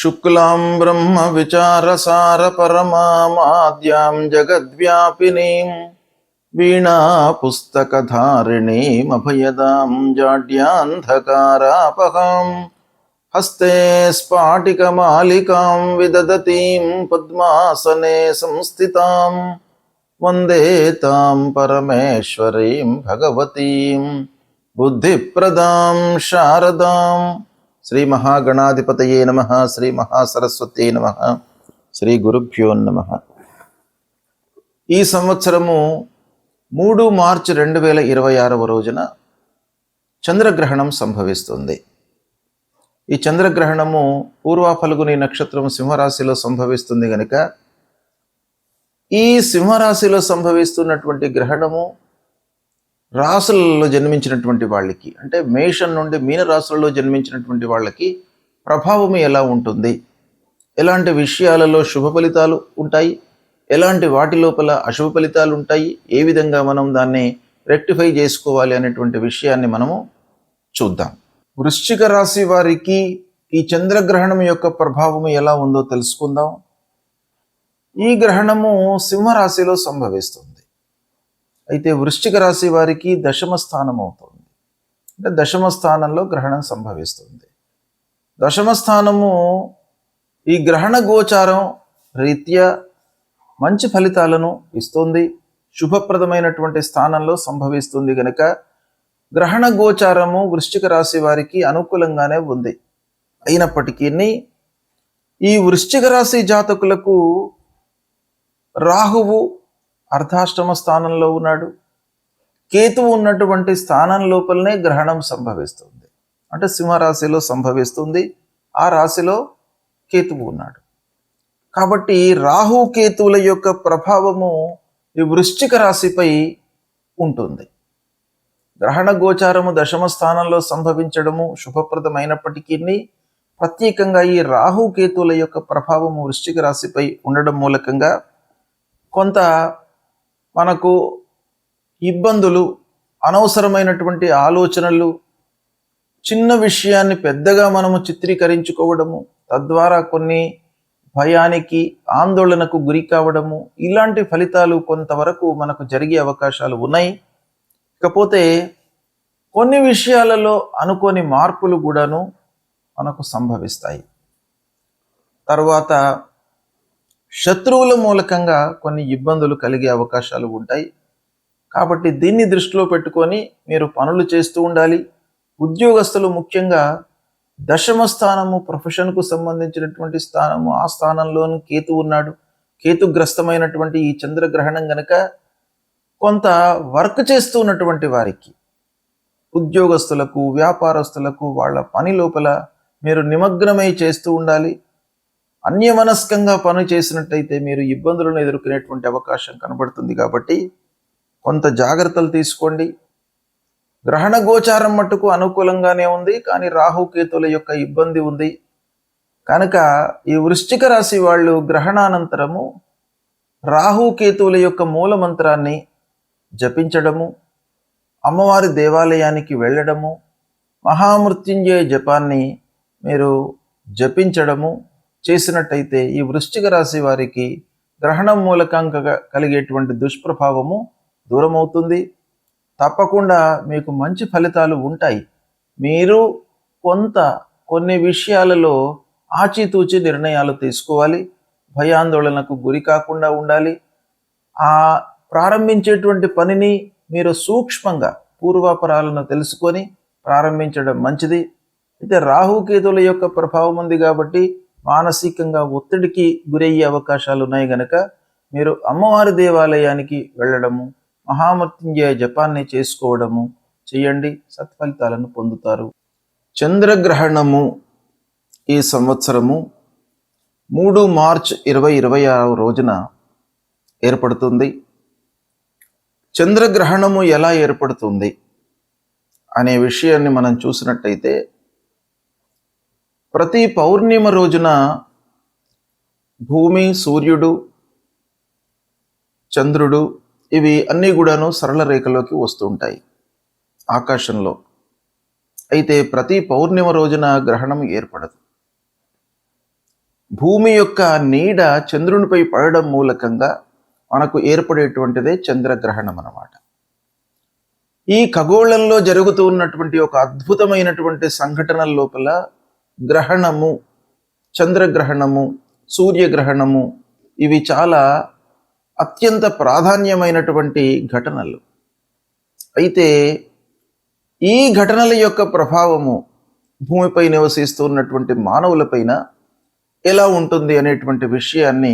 శుక్లాం బ్రహ్మ విచారసార పరమాద్యాం జగద్వ్యాపినీం వీణా పుస్తకధారిణీం అభయదాం జాడ్యాంధకారాపహాం హస్తే స్ఫాటికమాలికాం విదదతీం పద్మాసనే సంస్థితాం వందే తాం పరమేశ్వరీం భగవతీం బుద్ధిప్రదాం శారదాం. శ్రీ మహాగణాధిపతయే నమః. శ్రీ మహాసరస్వత్యై నమః. శ్రీ గురుభ్యో నమః. ఈ సంవత్సరము 3 మార్చి 2026 రోజున చంద్రగ్రహణం సంభవిస్తుంది. ఈ చంద్రగ్రహణము పూర్వ ఫల్గుని నక్షత్రం సింహరాశిలో సంభవిస్తుంది కనుక ఈ సింహరాశిలో సంభవిస్తున్నటువంటి గ్రహణము రాశులలో జన్మించినటువంటి వాళ్ళకి, అంటే మేషం నుండి మీన రాశులలో జన్మించినటువంటి వాళ్ళకి ప్రభావం ఎలా ఉంటుంది, ఎలాంటి విషయాలలో శుభ ఫలితాలు ఉంటాయి, ఎలాంటి వాటి లోపల అశుభ ఫలితాలు ఉంటాయి, ఏ విధంగా మనం దాన్ని రెక్టిఫై చేసుకోవాలి అనేటువంటి విషయాన్ని మనము చూద్దాం. వృశ్చిక రాశి వారికి ఈ చంద్రగ్రహణం యొక్క ప్రభావం ఎలా ఉందో తెలుసుకుందాం. ఈ గ్రహణము సింహరాశిలో సంభవిస్తుంది. అయితే వృశ్చిక రాశి వారికి దశమ స్థానం అవుతుంది. అంటే దశమ స్థానంలో గ్రహణం సంభవిస్తుంది. దశమ స్థానము ఈ గ్రహణ గోచారం రీత్యా మంచి ఫలితాలను ఇస్తుంది. శుభప్రదమైనటువంటి స్థానంలో సంభవిస్తుంది కనుక గ్రహణ గోచారము వృశ్చిక రాశి వారికి అనుకూలంగానే ఉంది. అయినప్పటికీ ఈ వృశ్చిక రాశి జాతకులకు రాహువు అర్ధాష్టమ స్థానంలో ఉన్నాడు. కేతువు ఉన్నటువంటి స్థానం లోపలనే గ్రహణం సంభవిస్తుంది. అంటే సింహరాశిలో సంభవిస్తుంది. ఆ రాశిలో కేతువు ఉన్నాడు. కాబట్టి రాహు కేతువుల యొక్క ప్రభావము ఈ వృశ్చిక రాశిపై ఉంటుంది. గ్రహణ గోచారము దశమ స్థానంలో సంభవించడము శుభప్రదమైనప్పటికీ ప్రత్యేకంగా ఈ రాహు కేతువుల యొక్క ప్రభావము వృశ్చిక రాశిపై ఉండడం మూలకంగా కొంత మనకు ఇబ్బందులు, అనవసరమైనటువంటి ఆలోచనలు, చిన్న విషయాన్ని పెద్దగా మనము చిత్రీకరించుకోవడము, తద్వారా కొన్ని భయానికి, ఆందోళనకు గురి కావడము, ఇలాంటి ఫలితాలు కొంతవరకు మనకు జరిగే అవకాశాలు ఉన్నాయి. ఇకపోతే కొన్ని విషయాలలో అనుకోని మార్పులు కూడాను మనకు సంభవిస్తాయి. తర్వాత శత్రువుల మూలకంగా కొన్ని ఇబ్బందులు కలిగే అవకాశాలు ఉంటాయి. కాబట్టి దీన్ని దృష్టిలో పెట్టుకొని మీరు పనులు చేస్తూ ఉండాలి. ఉద్యోగస్తులు ముఖ్యంగా దశమ స్థానము ప్రొఫెషన్కు సంబంధించినటువంటి స్థానము, ఆ స్థానంలోనూ కేతు ఉన్నాడు. కేతుగ్రస్తమైనటువంటి ఈ చంద్రగ్రహణం గనక కొంత వర్క్ చేస్తూ ఉన్నటువంటి వారికి, ఉద్యోగస్తులకు, వ్యాపారస్తులకు వాళ్ళ పని లోపల మీరు నిమగ్నమై చేస్తూ ఉండాలి. అన్యమనస్కంగా పని చేసినట్టయితే మీరు ఇబ్బందులను ఎదుర్కొనేటువంటి అవకాశం కనబడుతుంది. కాబట్టి కొంత జాగ్రత్తలు తీసుకోండి. గ్రహణ గోచారం మట్టుకు అనుకూలంగానే ఉంది, కానీ రాహుకేతుల యొక్క ఇబ్బంది ఉంది కనుక ఈ వృశ్చిక రాశి వాళ్ళు గ్రహణానంతరము రాహుకేతువుల యొక్క మూలమంత్రాన్ని జపించడము, అమ్మవారి దేవాలయానికి వెళ్ళడము, మహామృత్యుంజయ జపాన్ని మీరు జపించడము చేసినట్టయితే ఈ వృశ్చిక రాశి వారికి గ్రహణం మూలకంగా కలిగేటువంటి దుష్ప్రభావము దూరమవుతుంది. తప్పకుండా మీకు మంచి ఫలితాలు ఉంటాయి. మీరు కొన్ని విషయాలలో ఆచితూచి నిర్ణయాలు తీసుకోవాలి. భయాందోళనకు గురి కాకుండా ఉండాలి. ఆ ప్రారంభించేటువంటి పనిని మీరు సూక్ష్మంగా పూర్వాపరాలను తెలుసుకొని ప్రారంభించడం మంచిది. అయితే రాహుకేతుల యొక్క ప్రభావం ఉంది కాబట్టి మానసికంగా ఒత్తిడికి గురయ్యే అవకాశాలు ఉన్నాయి కనుక మీరు అమ్మవారి దేవాలయానికి వెళ్ళడము, మహామృత్యుంజయ జపాన్ని చేసుకోవడము చేయండి. సత్ఫలితాలను పొందుతారు. చంద్రగ్రహణము ఈ సంవత్సరము 3 మార్చి 2026 రోజున ఏర్పడుతుంది. చంద్రగ్రహణము ఎలా ఏర్పడుతుంది అనే విషయాన్ని మనం చూసినట్టయితే ప్రతి పౌర్ణిమ రోజున భూమి, సూర్యుడు, చంద్రుడు ఇవి అన్నీ కూడాను సరళ రేఖలోకి వస్తూ ఉంటాయి ఆకాశంలో. అయితే ప్రతి పౌర్ణిమ రోజున గ్రహణం ఏర్పడదు. భూమి యొక్క నీడ చంద్రునిపై పడడం మూలకంగా మనకు ఏర్పడేటువంటిదే చంద్రగ్రహణం అన్నమాట. ఈ ఖగోళంలో జరుగుతూ ఉన్నటువంటి ఒక అద్భుతమైనటువంటి సంఘటనల లోపల గ్రహణము, చంద్రగ్రహణము, సూర్యగ్రహణము ఇవి చాలా అత్యంత ప్రాధాన్యమైనటువంటి ఘటనలు. అయితే ఈ ఘటనల యొక్క ప్రభావము భూమిపై నివసిస్తూ ఉన్నటువంటి మానవులపైన ఎలా ఉంటుంది అనేటువంటి విషయాన్ని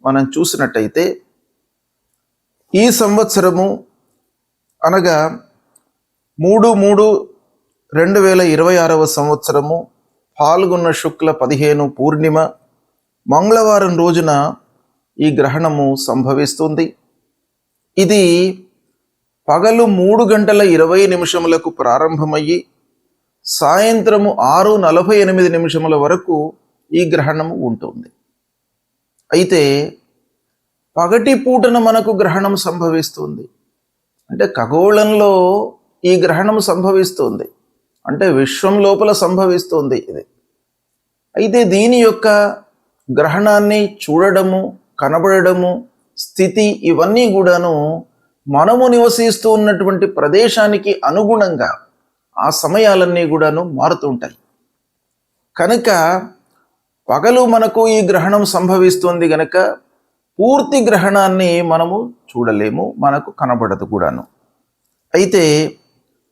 మనం చూసినట్టయితే, ఈ సంవత్సరము అనగా 3/3/2026 సంవత్సరము పాల్గొన్న శుక్ల 15 పూర్ణిమ మంగళవారం రోజున ఈ గ్రహణము సంభవిస్తుంది. ఇది పగలు 3:20 ప్రారంభమయ్యి సాయంత్రము 6:48 వరకు ఈ గ్రహణము ఉంటుంది. అయితే పగటి పూటన మనకు గ్రహణం సంభవిస్తుంది. అంటే ఖగోళంలో ఈ గ్రహణం సంభవిస్తుంది, అంటే విశ్వం లోపల సంభవిస్తుంది ఇది. అయితే దీని యొక్క గ్రహణాన్ని చూడడము, కనబడము, స్థితి ఇవన్నీ కూడాను మనము నివసిస్తూ ఉన్నటువంటి ప్రదేశానికి అనుగుణంగా ఆ సమయాలన్నీ కూడాను మారుతుంటాయి. కనుక పగలు మనకు ఈ గ్రహణం సంభవిస్తుంది గనక పూర్తి గ్రహణాన్ని మనము చూడలేము, మనకు కనబడదు కూడాను. అయితే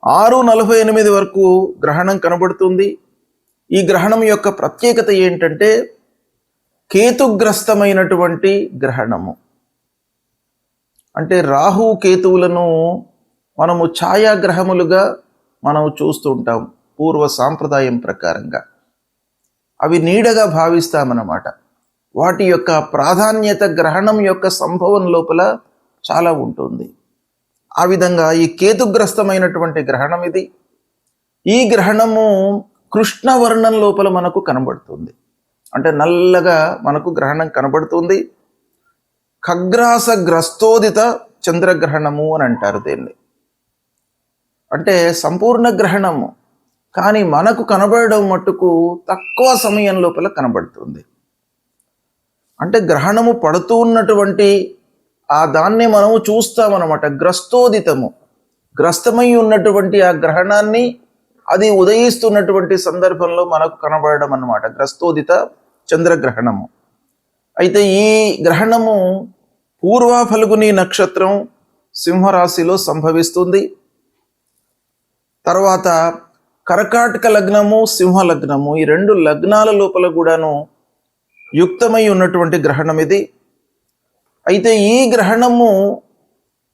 6:48 వరకు గ్రహణం కనబడుతుంది. ఈ గ్రహణం యొక్క ప్రత్యేకత ఏంటంటే కేతుగ్రస్తమైనటువంటి గ్రహణము. అంటే రాహు కేతువులను మనము ఛాయాగ్రహములుగా మనం చూస్తూ ఉంటాం పూర్వ సాంప్రదాయం ప్రకారంగా. అవి నీడగా భావిస్తామన్నమాట. వాటి యొక్క ప్రాధాన్యత గ్రహణం యొక్క సంభవం లోపల చాలా ఉంటుంది. ఆ విధంగా ఈ కేతుగ్రస్తమైనటువంటి గ్రహణం ఇది. ఈ గ్రహణము కృష్ణవర్ణం లోపల మనకు కనబడుతుంది. అంటే నల్లగా మనకు గ్రహణం కనబడుతుంది. ఖగ్రాస గ్రస్తోదిత చంద్రగ్రహణము అని అంటారు దీన్ని. అంటే సంపూర్ణ గ్రహణము, కానీ మనకు కనబడడం మట్టుకు తక్కువ సమయం లోపల కనబడుతుంది. అంటే గ్రహణము పడుతూ ఉన్నటువంటి ఆ దాన్ని మనము చూస్తామన్నమాట. గ్రస్తోదితము, గ్రస్తమై ఉన్నటువంటి ఆ గ్రహణాన్ని అది ఉదయిస్తున్నటువంటి సందర్భంలో మనకు కనబడడం అన్నమాట గ్రస్తోదిత చంద్రగ్రహణము. అయితే ఈ గ్రహణము పూర్వ ఫల్గుని నక్షత్రం సింహరాశిలో సంభవిస్తుంది. తర్వాత కర్కాటక లగ్నము, సింహ లగ్నము, ఈ 2 లగ్నాల లోపల కూడాను యుక్తమై ఉన్నటువంటి గ్రహణం ఇది. అయితే ఈ గ్రహణము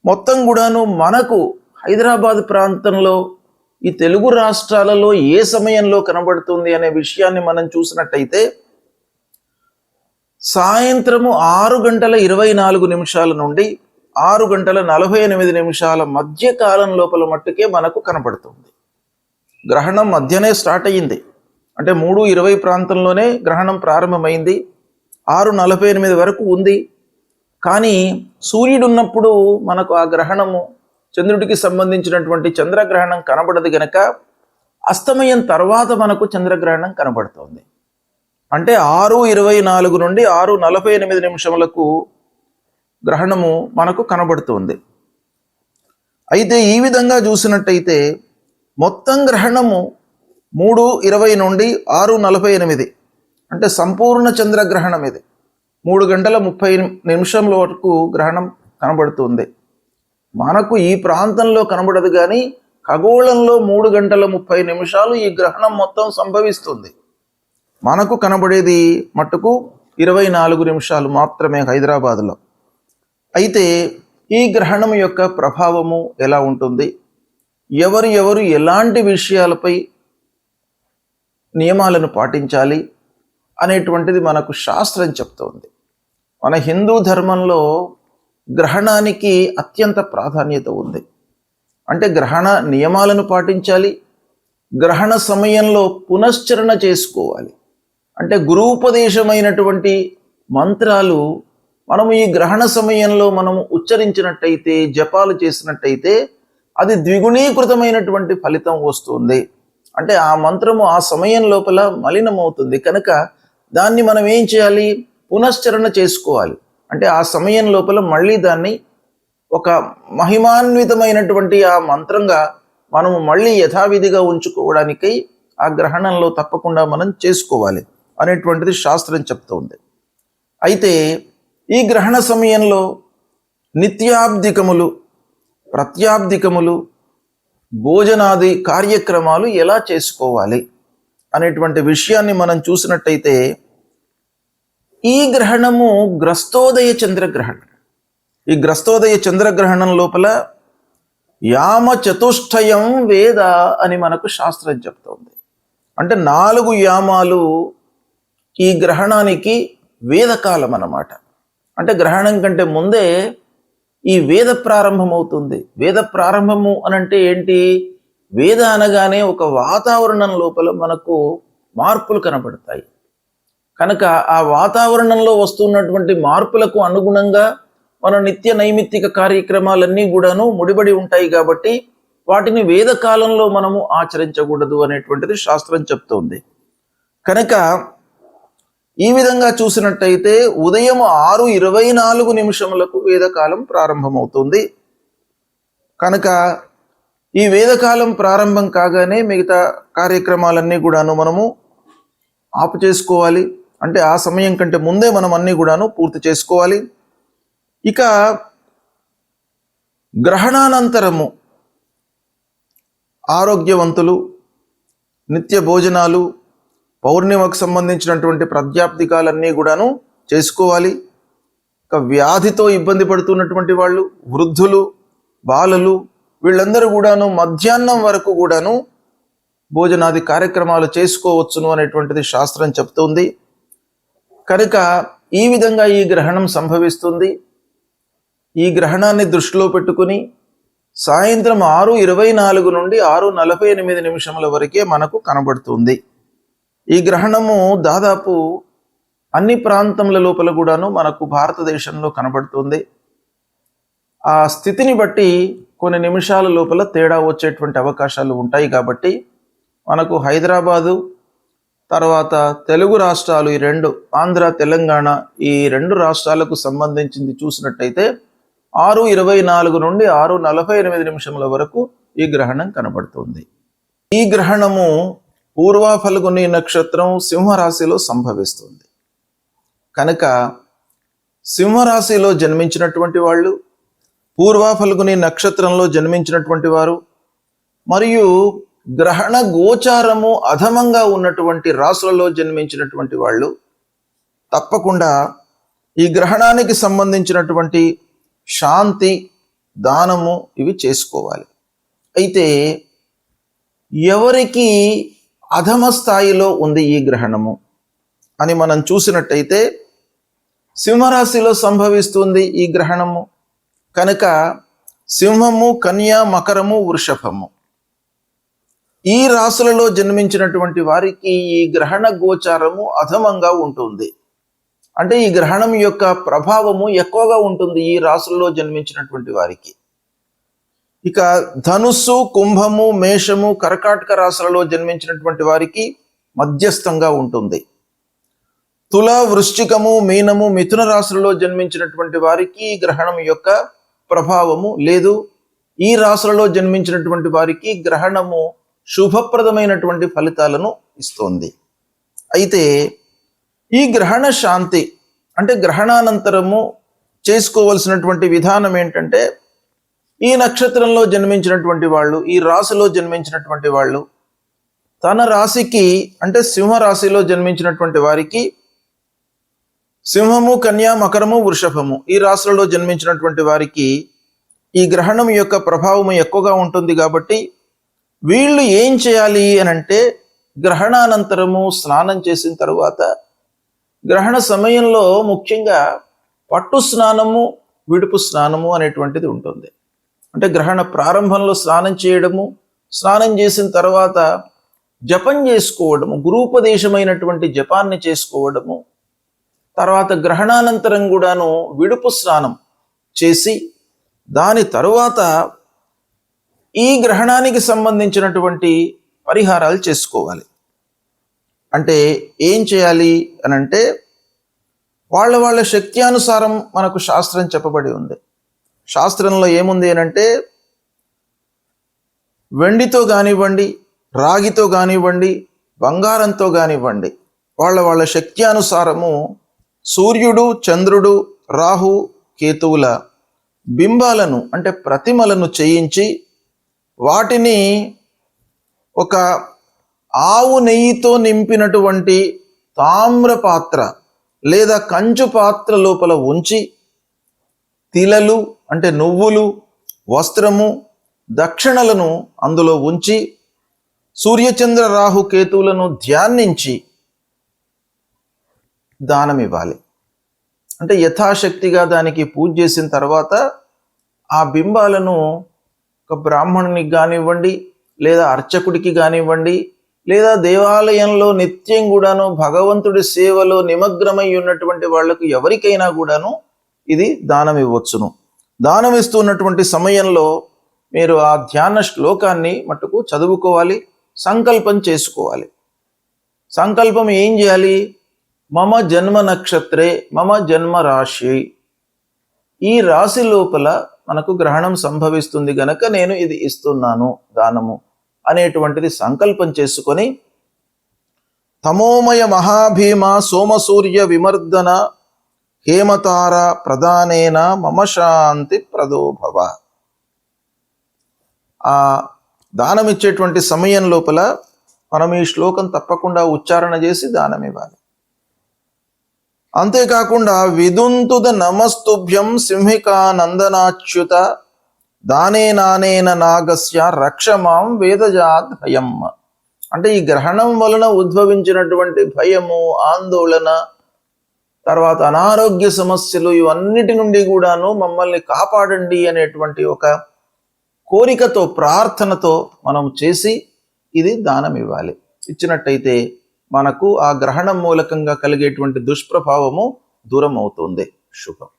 మొత్తం కూడాను మనకు హైదరాబాద్ ప్రాంతంలో ఈ తెలుగు రాష్ట్రాలలో ఏ సమయంలో కనబడుతుంది అనే విషయాన్ని మనం చూసినట్టయితే సాయంత్రము 6:24 నుండి 6:48 మధ్య కాలం లోపల మట్టుకే మనకు కనబడుతుంది. గ్రహణం మధ్యనే స్టార్ట్ అయ్యింది. అంటే 3:20 ప్రాంతంలోనే గ్రహణం ప్రారంభమైంది, 6:48 వరకు ఉంది. కానీ సూర్యుడు ఉన్నప్పుడు మనకు ఆ గ్రహణము, చంద్రుడికి సంబంధించినటువంటి చంద్రగ్రహణం కనబడదు గనక అస్తమయం తర్వాత మనకు చంద్రగ్రహణం కనబడుతుంది. అంటే 6:24 నుండి 6:48 గ్రహణము మనకు కనబడుతుంది. అయితే ఈ విధంగా చూసినట్టయితే మొత్తం గ్రహణము 3:20 నుండి 6:48, అంటే సంపూర్ణ చంద్రగ్రహణం ఇది. 3:30 వరకు గ్రహణం కనబడుతుంది. మనకు ఈ ప్రాంతంలో కనబడదు, కానీ ఖగోళంలో 3:30 ఈ గ్రహణం మొత్తం సంభవిస్తుంది. మనకు కనబడేది మట్టుకు 24 నిమిషాలు మాత్రమే హైదరాబాద్లో. అయితే ఈ గ్రహణం యొక్క ప్రభావము ఎలా ఉంటుంది, ఎవరు ఎలాంటి విషయాలపై నియమాలను పాటించాలి అనేటువంటిది మనకు శాస్త్రం చెప్తోంది. మన హిందూ ధర్మంలో గ్రహణానికి అత్యంత ప్రాధాన్యత ఉంది. అంటే గ్రహణ నియమాలను పాటించాలి, గ్రహణ సమయంలో పునశ్చరణ చేసుకోవాలి. అంటే గురూపదేశమైనటువంటి మంత్రాలు మనము ఈ గ్రహణ సమయంలో మనము ఉచ్చరించినట్టయితే, జపాలు చేసినట్టయితే అది ద్విగుణీకృతమైనటువంటి ఫలితం వస్తుంది. అంటే ఆ మంత్రము ఆ సమయం లోపల మలినమవుతుంది. కనుక దాన్ని మనం ఏం చేయాలి? పునశ్చరణ చేసుకోవాలి. అంటే ఆ సమయం లోపల మళ్ళీ దాన్ని ఒక మహిమాన్వితమైనటువంటి ఆ మంత్రంగా మనము మళ్ళీ యథావిధిగా ఉంచుకోవడానికై ఆ గ్రహణంలో తప్పకుండా మనం చేసుకోవాలి అనేటువంటిది శాస్త్రం చెప్తోంది. అయితే ఈ గ్రహణ సమయంలో నిత్యాబ్దికములు, ప్రత్యాబ్దికములు, భోజనాది కార్యక్రమాలు ఎలా చేసుకోవాలి అనేటువంటి విషయాన్ని మనం చూసినట్టయితే, ఈ గ్రహణము గ్రస్తోదయ చంద్రగ్రహణం. ఈ గ్రస్తోదయ చంద్రగ్రహణం లోపల యామ చతుష్టయం వేద అని మనకు శాస్త్రం చెప్తోంది. అంటే 4 యామాలు ఈ గ్రహణానికి వేదకాలం అన్నమాట. అంటే గ్రహణం కంటే ముందే ఈ వేద ప్రారంభం అవుతుంది. వేద ప్రారంభము అనంటే ఏంటి? వేద అనగానే ఒక వాతావరణం లోపల మనకు మార్పులు కనబడతాయి. కనుక ఆ వాతావరణంలో వస్తున్నటువంటి మార్పులకు అనుగుణంగా మన నిత్య నైమిత్తిక కార్యక్రమాలన్నీ కూడాను ముడిపడి ఉంటాయి. కాబట్టి వాటిని వేదకాలంలో మనము ఆచరించకూడదు అనేటువంటిది శాస్త్రం చెప్తోంది. కనుక ఈ విధంగా చూసినట్టయితే ఉదయం 6:24 వేదకాలం ప్రారంభమవుతుంది. కనుక ఈ వేదకాలం ప్రారంభం కాగానే మిగతా కార్యక్రమాలన్నీ కూడాను మనము ఆపు చేసుకోవాలి. అంటే ఆ సమయం కంటే ముందే మనం అన్నీ కూడాను పూర్తి చేసుకోవాలి. ఇక గ్రహణానంతరము ఆరోగ్యవంతులు, నిత్య భోజనాలు, పౌర్ణిమకు సంబంధించినటువంటి ప్రాత్యాప్తికాలన్నీ కూడాను చేసుకోవాలి. ఇక వ్యాధితో ఇబ్బంది పడుతున్నటువంటి వాళ్ళు, వృద్ధులు, బాలలు, వీళ్ళందరూ కూడాను మధ్యాహ్నం వరకు కూడాను భోజనాది కార్యక్రమాలు చేసుకోవచ్చును అనేటువంటిది శాస్త్రం చెప్తుంది. కనుక ఈ విధంగా ఈ గ్రహణం సంభవిస్తుంది. ఈ గ్రహణాన్ని దృష్టిలో పెట్టుకుని సాయంత్రం 6:24 నుండి 6:48 వరకే మనకు కనబడుతుంది. ఈ గ్రహణము దాదాపు అన్ని ప్రాంతముల లోపల కూడాను మనకు భారతదేశంలో కనబడుతుంది. ఆ స్థితిని బట్టి కొన్ని నిమిషాల లోపల తేడా వచ్చేటువంటి అవకాశాలు ఉంటాయి. కాబట్టి మనకు హైదరాబాదు, తర్వాత తెలుగు రాష్ట్రాలు, ఈ 2 ఆంధ్ర, తెలంగాణ, ఈ 2 రాష్ట్రాలకు సంబంధించింది చూసినట్టయితే 6:24 నుండి 6:48 వరకు ఈ గ్రహణం కనబడుతుంది. ఈ గ్రహణము పూర్వ ఫల్గుని నక్షత్రం సింహరాశిలో సంభవిస్తుంది. కనుక సింహరాశిలో జన్మించినటువంటి వాళ్ళు, పూర్వ ఫల్గుని నక్షత్రంలో జన్మించినటువంటి వారు, మరియు గ్రహణ గోచారము అధమంగా ఉన్నటువంటి రాశులలో జన్మించినటువంటి వాళ్ళు తప్పకుండా ఈ గ్రహణానికి సంబంధించినటువంటి శాంతి, దానము ఇవి చేసుకోవాలి. అయితే ఎవరికి అధమ స్థాయిలో ఉంది ఈ గ్రహణము అని మనం చూసినట్టయితే, సింహరాశిలో సంభవిస్తుంది ఈ గ్రహణము. కనుక సింహము, కన్య, మకరము, వృషభము, ఈ రాశులలో జన్మించినటువంటి వారికి ఈ గ్రహణ గోచారము అధమంగా ఉంటుంది. అంటే ఈ గ్రహణం యొక్క ప్రభావము ఎక్కువగా ఉంటుంది ఈ రాశులలో జన్మించినటువంటి వారికి. ఇక ధనుస్సు, కుంభము, మేషము, కర్కాటక రాశులలో జన్మించినటువంటి వారికి మధ్యస్థంగా ఉంటుంది. తుల, వృశ్చికము, మీనము, మిథున రాశులలో జన్మించినటువంటి వారికి గ్రహణం యొక్క ప్రభావము లేదు. ఈ రాశులలో జన్మించినటువంటి వారికి గ్రహణము శుభప్రదమైనటువంటి ఫలితాలను ఇస్తోంది. అయితే ఈ గ్రహణ శాంతి అంటే గ్రహణానంతరము చేసుకోవలసినటువంటి విధానం ఏంటంటే, ఈ నక్షత్రంలో జన్మించినటువంటి వాళ్ళు, ఈ రాశిలో జన్మించినటువంటి వాళ్ళు, తన రాశికి అంటే సింహరాశిలో జన్మించినటువంటి వారికి సింహము, కన్య, మకరము, వృషభము, ఈ రాశులలో జన్మించినటువంటి వారికి ఈ గ్రహణం యొక్క ప్రభావము ఎక్కువగా ఉంటుంది. కాబట్టి వీళ్ళు ఏం చేయాలి అని అంటే, గ్రహణానంతరము స్నానం చేసిన తరువాత గ్రహణ సమయంలో ముఖ్యంగా పట్టు స్నానము, విడుపు స్నానము అనేటువంటిది ఉంటుంది. అంటే గ్రహణ ప్రారంభంలో స్నానం చేయడము, స్నానం చేసిన తర్వాత జపం చేసుకోవడము, గురూపదేశమైనటువంటి జపాన్ని చేసుకోవడము, తర్వాత గ్రహణానంతరం కూడాను విడుపు స్నానం చేసి దాని తరువాత ఈ గ్రహణానికి సంబంధించినటువంటి పరిహారాలు చేసుకోవాలి. అంటే ఏం చేయాలి అని అంటే వాళ్ళ శక్త్యానుసారం మనకు శాస్త్రం చెప్పబడి ఉంది. శాస్త్రంలో ఏముంది అని అంటే వెండితో కానివ్వండి, రాగితో కానివ్వండి, బంగారంతో కానివ్వండి, వాళ్ళ శక్త్యానుసారము సూర్యుడు, చంద్రుడు, రాహు, కేతువుల బింబాలను అంటే ప్రతిమలను చేయించి వాటిని ఒక ఆవు నెయ్యితో నింపినటువంటి తామ్ర పాత్ర లేదా కంచు పాత్ర లోపల ఉంచి తిలలు అంటే నువ్వులు, వస్త్రము, దక్షిణలను అందులో ఉంచి సూర్యచంద్ర రాహు కేతువులను ధ్యానించి దానం ఇవ్వాలి. అంటే యథాశక్తిగా దానికి పూజ చేసిన తర్వాత ఆ బింబాలను ఒక బ్రాహ్మణునికి కానివ్వండి, లేదా అర్చకుడికి కానివ్వండి, లేదా దేవాలయంలో నిత్యం కూడాను భగవంతుడి సేవలో నిమగ్నమై ఉన్నటువంటి వాళ్లకు ఎవరికైనా కూడాను ఇది దానం ఇవ్వచ్చును. దానం ఇస్తున్నటువంటి సమయంలో మీరు ఆ ధ్యాన శ్లోకాన్ని మట్టుకు చదువుకోవాలి, సంకల్పం చేసుకోవాలి. సంకల్పం ఏం చేయాలి? మమ జన్మ నక్షత్రే మమ జన్మ రాశి, ఈ రాశి లోపల మనకు గ్రహణం సంభవిస్తుంది గనక నేను ఇది ఇస్తున్నాను దానము అనేటువంటిది సంకల్పం చేసుకొని తమోమయ మహాభీమ సోమసూర్య విమర్దన హేమతార ప్రధానేన మమ శాంతి ప్రదోభవ. ఆ దానం ఇచ్చేటువంటి సమయం లోపల మనం ఈ శ్లోకం తప్పకుండా ఉచ్చారణ చేసి దానం ఇవ్వాలి. అంతేకాకుండా విదుంతుద నమస్తుభ్యం సింహికా నందనాచ్యుత దానే నానేన నాగస్య రక్షమాం వేదజాత్ భయం. అంటే ఈ గ్రహణం వలన ఉద్భవించినటువంటి భయము, ఆందోళన, తర్వాత అనారోగ్య సమస్యలు, ఇవన్నిటి నుండి కూడాను మమ్మల్ని కాపాడండి అనేటువంటి ఒక కోరికతో, ప్రార్థనతో మనం చేసి ఇది దానం ఇవ్వాలి. ఇచ్చినట్టయితే మనకు ఆ గ్రహణం మూలకంగా కలిగేటువంటి దుష్ప్రభావము దూరం అవుతుంది. శుభం.